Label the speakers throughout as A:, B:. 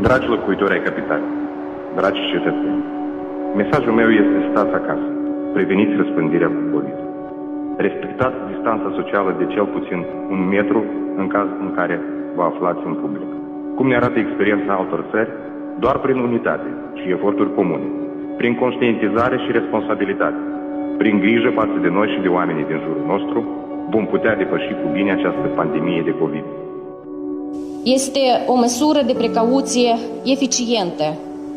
A: Dragi locuitori ai capitalei, dragi cetățeni, mesajul meu este stați acasă, preveniți răspândirea cu COVID. Respectați distanța socială de cel puțin 1 metru în caz în care vă aflați în public. Cum ne arată experiența altor țări, doar prin unitate și eforturi comune, prin conștientizare și responsabilitate, prin grijă față de noi și de oamenii din jurul nostru, vom putea depăși cu bine această pandemie de COVID.
B: Este o măsură de precauție eficientă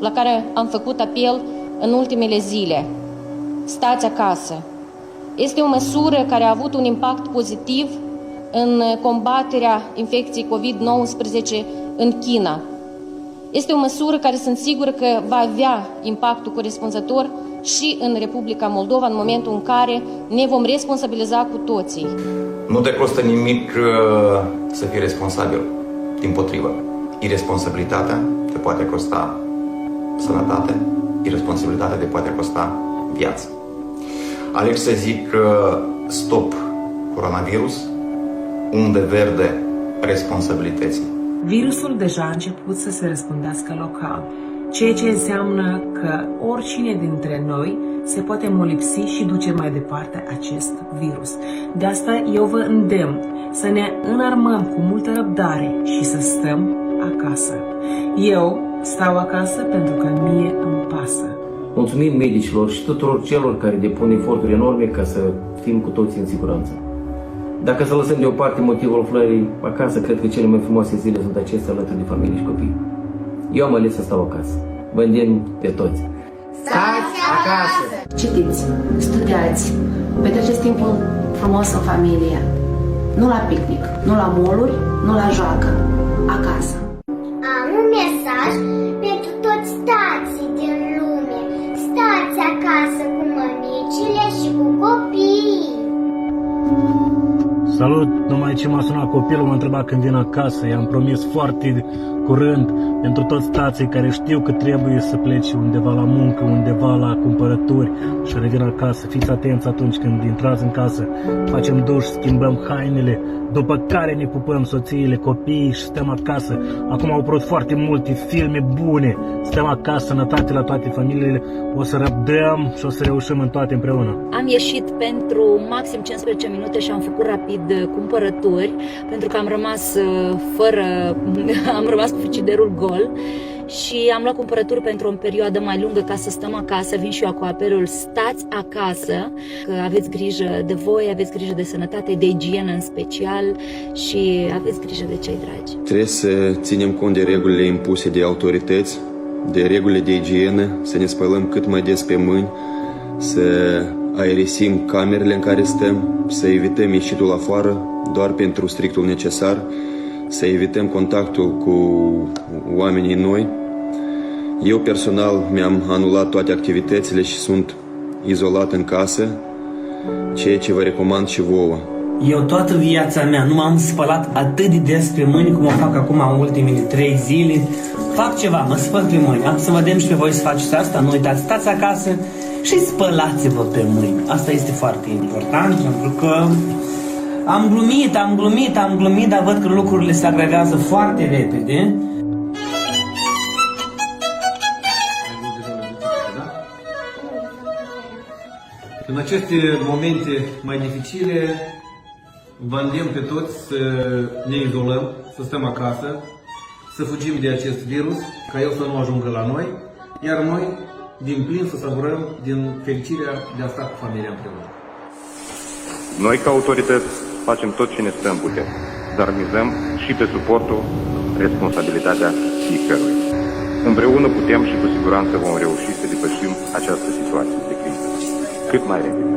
B: la care am făcut apel în ultimele zile. Stați acasă. Este o măsură care a avut un impact pozitiv în combaterea infecției COVID-19 în China. Este o măsură care sunt sigură că va avea impactul corespunzător și în Republica Moldova în momentul în care ne vom responsabiliza cu toții.
C: Nu te costă nimic să fii responsabil. Dimpotrivă, irresponsabilitatea te poate costa sănătate, irresponsabilitatea te poate costa viață. Aleg să zic stop coronavirus, undă verde responsabilității.
D: Virusul deja a început să se răspândească local, ceea ce înseamnă că oricine dintre noi se poate molipsi și duce mai departe acest virus. De asta eu vă îndemn să ne înarmăm cu multă răbdare și să stăm acasă. Eu stau acasă pentru că mie îmi pasă.
E: Mulțumim medicilor și tuturor celor care depun eforturi enorme ca să fim cu toții în siguranță. Dacă să lăsăm deoparte motivul aflării acasă, cred că cele mai frumoase zile sunt acestea alături de familie și copii. Eu am ales să stau acasă. Vă îndemn pe toți.
F: Stați acasă!
B: Citiți, studiați, petreceți timpul frumos în familie. Nu la picnic, nu la mall-uri, nu la joacă. Acasă.
F: Am un mesaj pentru toți tații din lume. Stați acasă cu mămicile și cu copiii.
G: Salut! Numai ce m-a sunat copilul, m-a întrebat când vin acasă. I-am promis foarte curând pentru toți tații care știu că trebuie să plece undeva la muncă, undeva la cumpărături și revin acasă. Fiți atenți atunci când intrați în casă, facem duș, schimbăm hainele, după care ne pupăm soțiile, copiii și stăm acasă. Acum au apărut foarte multe filme bune. Stăm acasă, sănătate la toate familiile, o să răbdăm și o să reușim în toate împreună.
H: Am ieșit pentru maxim 15 minute și am făcut rapid cumpărături, pentru că am rămas cu frigiderul gol și am luat cumpărături pentru o perioadă mai lungă ca să stăm acasă. Vin și eu cu apelul stați acasă, că aveți grijă de voi, aveți grijă de sănătate, de igienă în special și aveți grijă de cei dragi.
I: Trebuie să ținem cont de regulile impuse de autorități, de regulile de igienă, să ne spălăm cât mai des pe mâini, să aerisim camerele în care stăm, să evităm ieșitul afară doar pentru strictul necesar, să evităm contactul cu oamenii noi. Eu personal mi-am anulat toate activitățile și sunt izolat în casă, ceea ce vă recomand și vouă.
J: Eu toată viața mea nu m-am spălat atât de des pe mâini cum o fac acum în ultimele 3 zile. Fac ceva, mă spăl pe mâini. Am să vă vedem și pe voi să faceți asta. Nu uitați, stați acasă și spălați-vă pe mâini. Asta este foarte important, pentru că am glumit, dar văd că lucrurile se agravează foarte repede.
E: În aceste momente mai dificile, vă îndemn pe toți să ne izolăm, să stăm acasă, să fugim de acest virus, ca el să nu ajungă la noi, iar noi, din plin, să savurăm din fericirea de a sta cu familia împreună.
A: Noi, ca autorități, facem tot ce ne stă în putere, dar mizăm și pe suportul, responsabilitatea fiecăruia. Împreună putem și cu siguranță vom reuși să depășim această situație de criză cât mai repede.